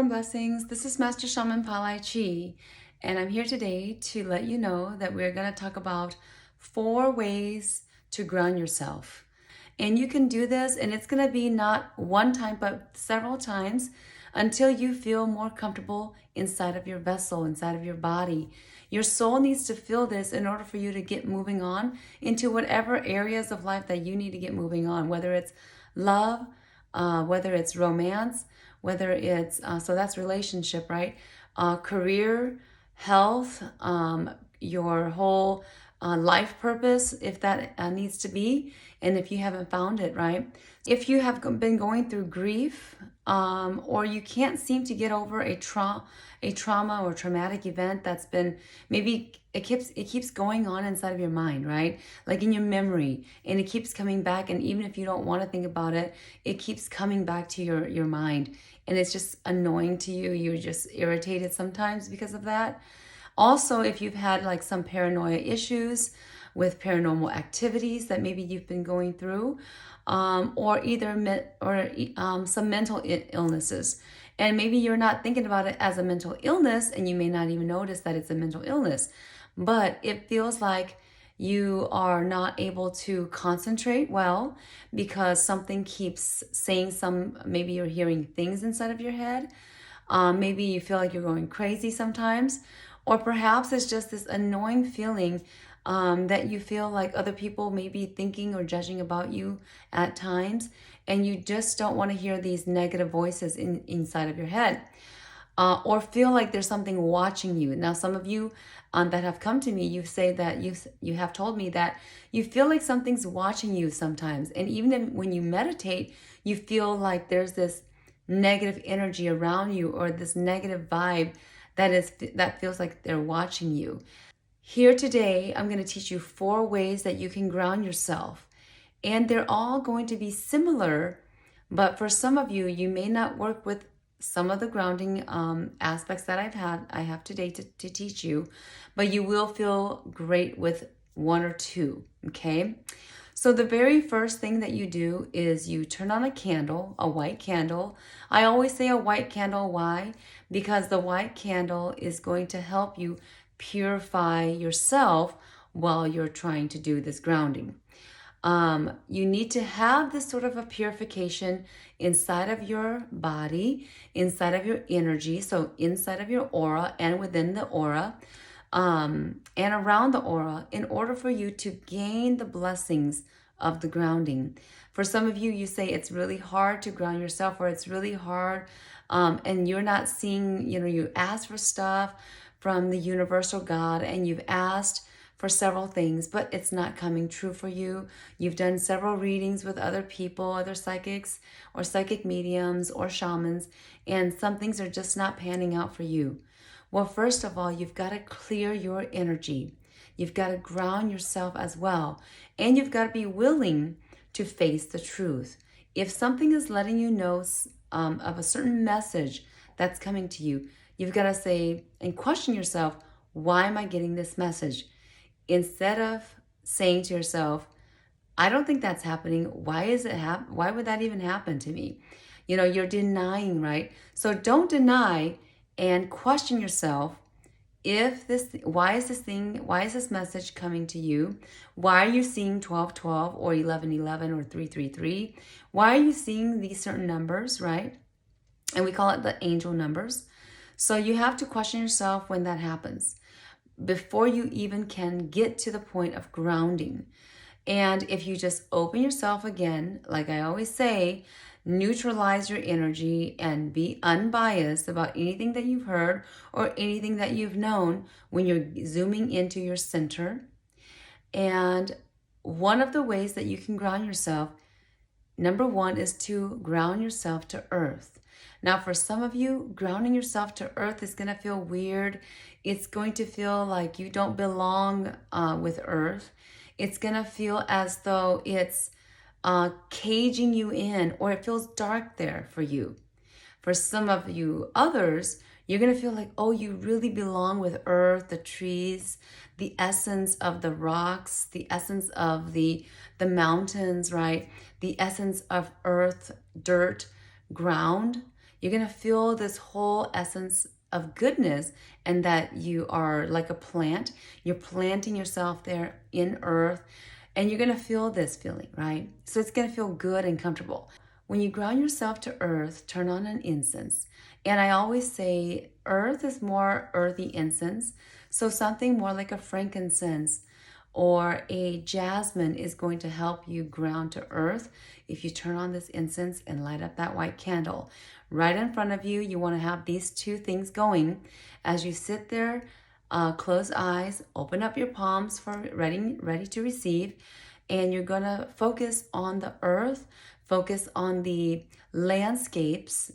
and blessings. This is Master Shaman Palai Chi, and I'm here today to let you know that we're going to talk about 4 ways to ground yourself. And you can do this, and it's going to be not one time, but several times until you feel more comfortable inside of your vessel, inside of your body. Your soul needs to feel this in order for you to get moving on into whatever areas of life that you need to get moving on, whether it's love, whether it's romance, whether it's, so that's relationship, right? Career, health, your whole life purpose, if that needs to be, and if you haven't found it, right? If you have been going through grief, or you can't seem to get over a trauma or traumatic event that's been, maybe it keeps going on inside of your mind, right? Like in your memory, and it keeps coming back, and even if you don't want to think about it, it keeps coming back to your mind, and it's just annoying to you. You're just irritated sometimes because of that. Also, if you've had like some paranoia issues with paranormal activities that maybe you've been going through, or some mental illnesses, and maybe you're not thinking about it as a mental illness, and you may not even notice that it's a mental illness, but it feels like you are not able to concentrate well because something keeps saying maybe you're hearing things inside of your head. Maybe you feel like you're going crazy sometimes, or perhaps it's just this annoying feeling that you feel like other people may be thinking or judging about you at times, and you just don't want to hear these negative voices inside of your head, or feel like there's something watching you. Now, some of you that have come to me, you say that you have told me that you feel like something's watching you sometimes, and even when you meditate, you feel like there's this negative energy around you, or this negative vibe that feels like they're watching you. Here today, I'm going to teach you 4 ways that you can ground yourself. And they're all going to be similar, but for some of you, you may not work with some of the grounding aspects that I have today to teach you, but you will feel great with 1 or 2, okay? So the very first thing that you do is you turn on a candle, a white candle. I always say a white candle. Why? Because the white candle is going to help you purify yourself while you're trying to do this grounding. You need to have this sort of a purification inside of your body, inside of your energy, so inside of your aura and within the aura, and around the aura, in order for you to gain the blessings of the grounding. For some of you, you say it's really hard to ground yourself, or it's really hard, and you're not seeing, you ask for stuff from the universal God, and you've asked for several things, but it's not coming true for you. You've done several readings with other people, other psychics or psychic mediums or shamans, and some things are just not panning out for you. Well, first of all, you've got to clear your energy. You've got to ground yourself as well. And you've got to be willing to face the truth. If something is letting you know of a certain message that's coming to you, you've got to say and question yourself, why am I getting this message? Instead of saying to yourself, I don't think that's happening. Why is it why would that even happen to me? You're denying, right? So don't deny, and question yourself, why is this message coming to you? Why are you seeing 1212 or 1111 or 333? Why are you seeing these certain numbers, right? And we call it the angel numbers. So you have to question yourself when that happens, before you even can get to the point of grounding. And if you just open yourself again, like I always say, neutralize your energy and be unbiased about anything that you've heard or anything that you've known when you're zooming into your center. And one of the ways that you can ground yourself, number 1, is to ground yourself to earth. Now, for some of you, grounding yourself to earth is going to feel weird. It's going to feel like you don't belong with earth. It's going to feel as though it's caging you in, or it feels dark there for you. For some of you others, you're going to feel like, oh, you really belong with earth, the trees, the essence of the rocks, the essence of the mountains, right? The essence of earth, dirt, ground. You're going to feel this whole essence of goodness, and that you are like a plant. You're planting yourself there in earth, and you're going to feel this feeling, right? So it's going to feel good and comfortable. When you ground yourself to earth, turn on an incense. And I always say earth is more earthy incense. So something more like a frankincense or a jasmine is going to help you ground to earth if you turn on this incense and light up that white candle. Right in front of you, you want to have these two things going. As you sit there, close eyes, open up your palms for ready to receive, and you're going to focus on the earth, focus on the landscapes,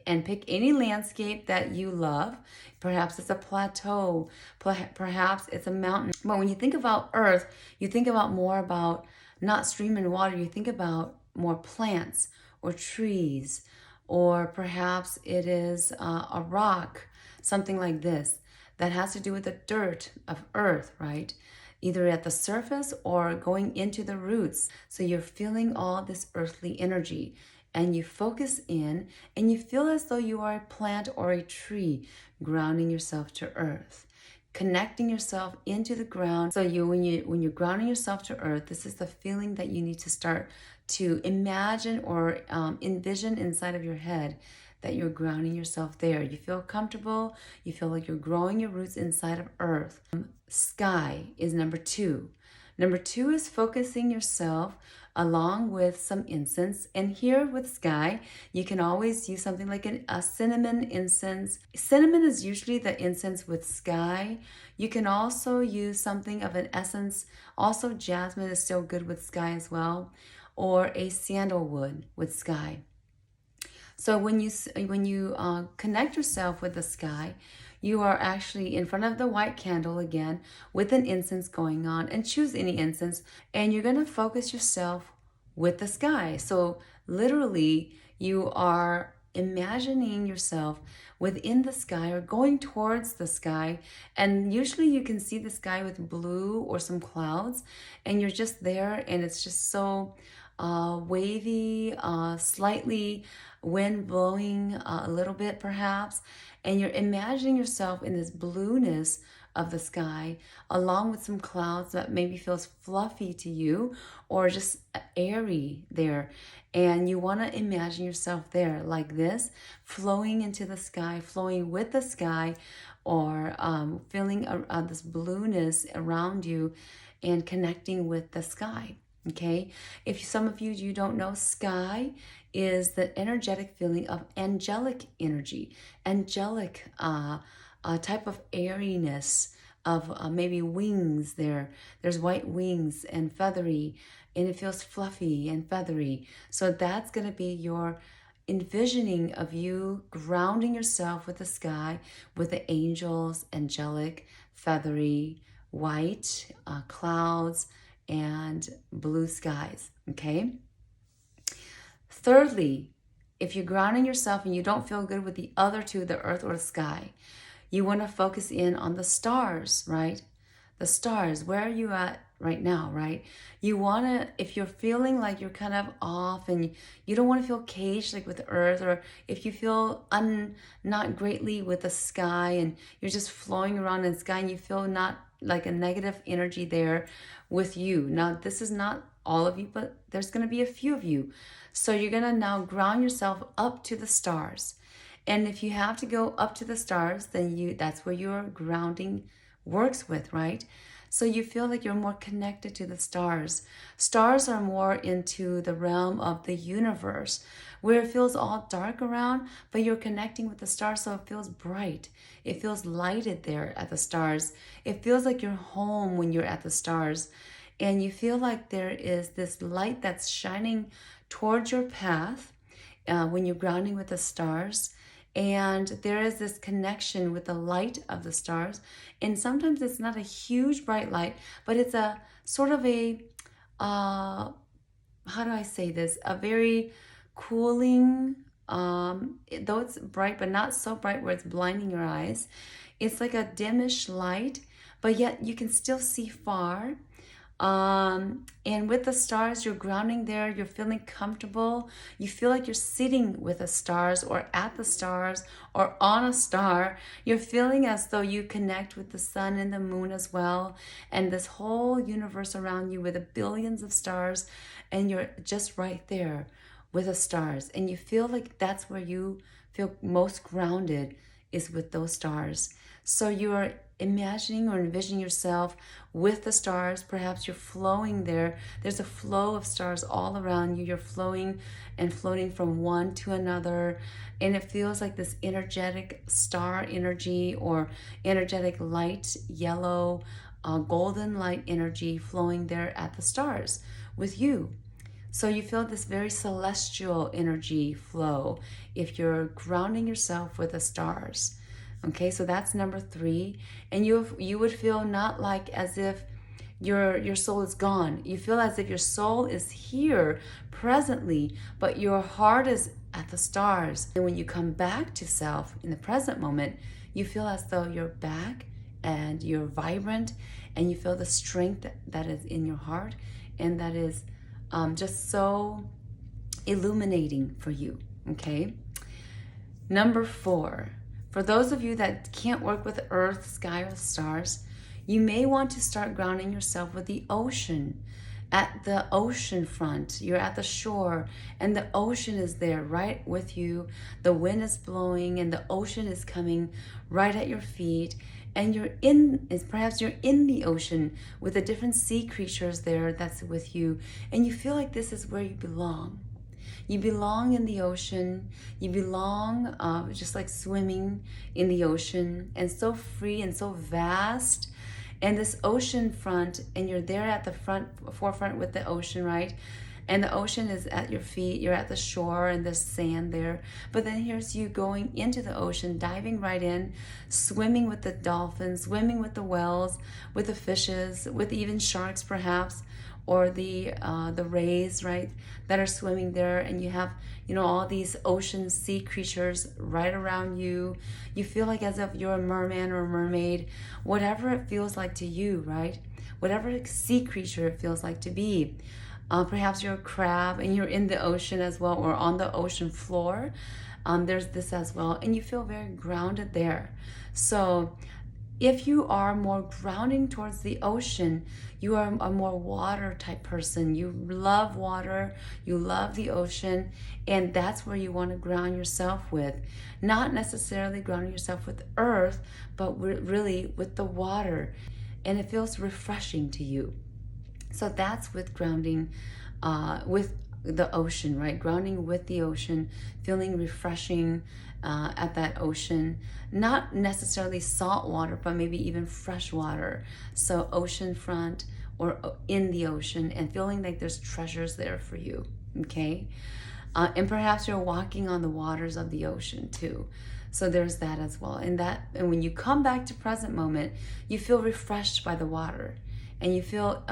and pick any landscape that you love. Perhaps it's a plateau, perhaps it's a mountain. But when you think about earth, you think about more about not stream and water, you think about more plants or trees, or perhaps it is a rock, something like this, that has to do with the dirt of earth, right? Either at the surface or going into the roots. So you're feeling all this earthly energy, and you focus in and you feel as though you are a plant or a tree, grounding yourself to earth, connecting yourself into the ground. So when you're grounding yourself to earth, this is the feeling that you need to start to imagine or envision inside of your head, that you're grounding yourself there. You feel comfortable. You feel like you're growing your roots inside of earth. Sky is number 2. Number 2 is focusing yourself along with some incense. And here with sky, you can always use something like a cinnamon incense. Cinnamon is usually the incense with sky. You can also use something of an essence. Also, jasmine is still good with sky as well, or a sandalwood with sky. So when you connect yourself with the sky, you are actually in front of the white candle again with an incense going on, and choose any incense, and you're going to focus yourself with the sky. So literally you are imagining yourself within the sky or going towards the sky, and usually you can see the sky with blue or some clouds, and you're just there, and it's just so wavy, slightly wind blowing a little bit perhaps, and you're imagining yourself in this blueness of the sky, along with some clouds that maybe feels fluffy to you or just airy there. And you want to imagine yourself there like this, flowing into the sky, flowing with the sky, or feeling this blueness around you and connecting with the sky. Okay, if some of you don't know, sky is the energetic feeling of angelic energy, angelic type of airiness of maybe wings there. There's white wings and feathery, and it feels fluffy and feathery. So that's going to be your envisioning of you grounding yourself with the sky, with the angels, angelic, feathery, white clouds, and blue skies. Okay. Thirdly, if you're grounding yourself and you don't feel good with the other two, the earth or the sky, you want to focus in on the stars, right? The stars. Where are you at right now, right? You want to, if you're feeling like you're kind of off and you don't want to feel caged like with the earth, or if you feel not greatly with the sky and you're just flowing around in the sky and you feel not like a negative energy there with you. Now, this is not all of you, but there's going to be a few of you. So you're going to now ground yourself up to the stars. And if you have to go up to the stars, then that's where your grounding works with, right? So you feel like you're more connected to the stars. Stars are more into the realm of the universe, where it feels all dark around, but you're connecting with the stars, so it feels bright. It feels lighted there at the stars. It feels like you're home when you're at the stars. And you feel like there is this light that's shining towards your path when you're grounding with the stars. And there is this connection with the light of the stars. And sometimes it's not a huge bright light, but it's a sort of a, how do I say this? A very cooling, though it's bright, but not so bright where it's blinding your eyes. It's like a dimmish light, but yet you can still see far. And with the stars, you're grounding there, you're feeling comfortable. You feel like you're sitting with the stars or at the stars or on a star. You're feeling as though you connect with the sun and the moon as well, and this whole universe around you with the billions of stars, and you're just right there with the stars. And you feel like that's where you feel most grounded, is with those stars. So you're imagining or envisioning yourself with the stars. Perhaps you're flowing there. There's a flow of stars all around you. You're flowing and floating from one to another. And it feels like this energetic star energy or energetic light, yellow, golden light energy flowing there at the stars with you. So you feel this very celestial energy flow if you're grounding yourself with the stars. Okay, so that's number 3. And you would feel not like as if your soul is gone. You feel as if your soul is here presently, but your heart is at the stars. And when you come back to self in the present moment, you feel as though you're back and you're vibrant, and you feel the strength that is in your heart, and that is just so illuminating for you. Okay, number 4. For those of you that can't work with earth, sky, or stars, you may want to start grounding yourself with the ocean. At the ocean front, you're at the shore, and the ocean is there right with you. The wind is blowing, and the ocean is coming right at your feet. And perhaps you're in the ocean with the different sea creatures there that's with you, and you feel like this is where you belong. You belong in the ocean. You belong just like swimming in the ocean, and so free and so vast. And this ocean front, and you're there at the forefront with the ocean, right? And the ocean is at your feet. You're at the shore, and there's sand there. But then here's you going into the ocean, diving right in, swimming with the dolphins, swimming with the whales, with the fishes, with even sharks perhaps, or the rays, right, that are swimming there. And you have, all these ocean sea creatures right around you. You feel like as if you're a merman or a mermaid, whatever it feels like to you, right? Whatever sea creature it feels like to be. Perhaps you're a crab and you're in the ocean as well, or on the ocean floor. There's this as well, and you feel very grounded there. So if you are more grounding towards the ocean, you are a more water type person. You love water, you love the ocean, and that's where you want to ground yourself with. Not necessarily grounding yourself with earth, but really with the water. And it feels refreshing to you. So that's with grounding with the ocean, right? Grounding with the ocean, feeling refreshing at that ocean. Not necessarily salt water, but maybe even fresh water. So ocean front or in the ocean, and feeling like there's treasures there for you, okay? And perhaps you're walking on the waters of the ocean too. So there's that as well. And when you come back to present moment, you feel refreshed by the water, and you feel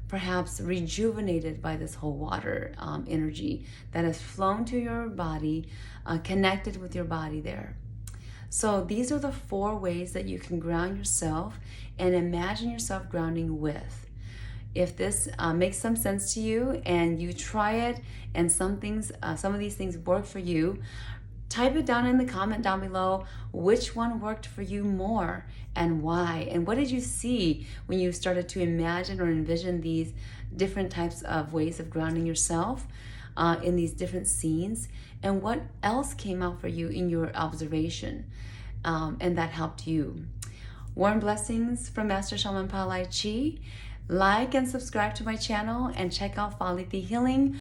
perhaps rejuvenated by this whole water energy that has flown to your body, connected with your body there. So these are the 4 ways that you can ground yourself and imagine yourself grounding with. If this makes some sense to you and you try it, and some of these things work for you, type it down in the comment down below which one worked for you more and why. And what did you see when you started to imagine or envision these different types of ways of grounding yourself in these different scenes? And what else came out for you in your observation and that helped you? Warm blessings from Master Shaman Palai Chi. Like and subscribe to my channel, and check out Fali the Healing.